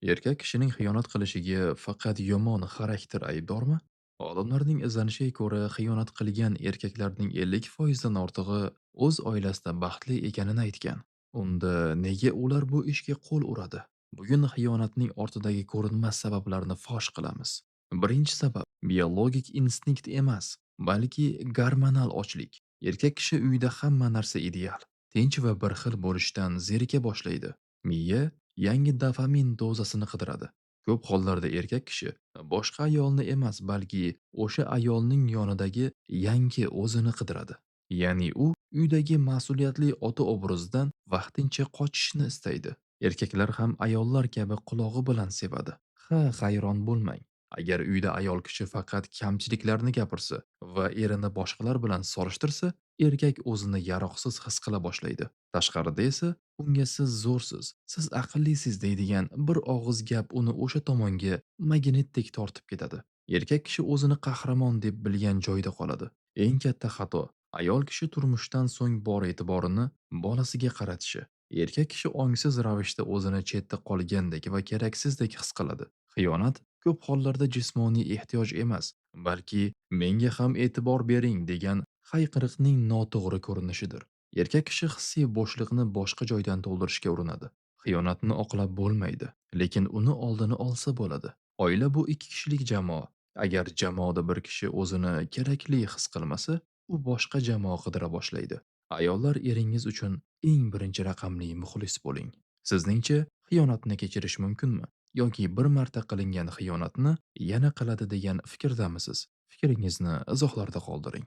Erkak kishining xiyonat qilishiga faqat yomon xarakter aybdormi? Olimlarning izlanishiga ko'ra, xiyonat qilgan erkaklarning 50% dan ortig'i o'z oilasida baxtli ekanini aytgan. Unda nega ular bu ishga qo'l uradi? Bugun xiyonatning ortidagi ko'rinmas sabablarni fosh qilamiz. Birinchi sabab biologik instinkt emas, balki gormonal ochlik. Erkak kishi uyda hamma narsa ideal, tinch va bir xil bo'lishdan zerika boshlaydi. Miya yangi dopamin dozasini qidiradi. Ko'p hollarda erkak kishi boshqa ayolni emas, balki o'sha ayolning yonidagi yangi o'zini qidiradi. Ya'ni u uydagi mas'uliyatli ota obrazidan vaqtincha qochishni istaydi. Erkaklar ham ayollar kabi qulog'i bilan sevadi. Ha, hayron bo'lmang. Agar uyda ayol kishi faqat kamchiliklarni gapirsa va erini boshqalar bilan solishtirsa, erkak o'zini yaroqsiz his qila boshlaydi. Tashqarida esa unga siz zo'rsiz, siz aqllisiz deydigan bir og'iz gap uni o'sha tomonga magnitdek tortib ketadi. Erkak kishi o'zini qahramon deb bilgan joyda qoladi. Eng katta xato ayol kishi turmushdan so'ng bor e'tiborini bolasiga qaratishi. Erkak kishi ongsiz ravishda o'zini chetda qolgandek va keraksizdek his qiladi. Xiyonat ko'p hollarda jismoniy ehtiyoj emas, balki menga ham e'tibor bering degan hayqiriqning noto'g'ri ko'rinishidir. Erkak kishi hissiy bo'shliqni boshqa joydan to'ldirishga urinadi. Xiyonatni oqlab bo'lmaydi, lekin uni oldini olsa bo'ladi. Oila bu ikki kishilik jamoa. Agar jamoada bir kishi o'zini kerakli his qilmasa, u boshqa jamoa qidira boshlaydi. Ayollar eringiz uchun eng birinchi raqamli muxlis bo'ling. Sizningcha xiyonatni kechirish mumkinmi? Yoki bir marta qilingan xiyonatni yana qiladi degan fikrdamisiz? Fikringizni izohlarda qoldiring.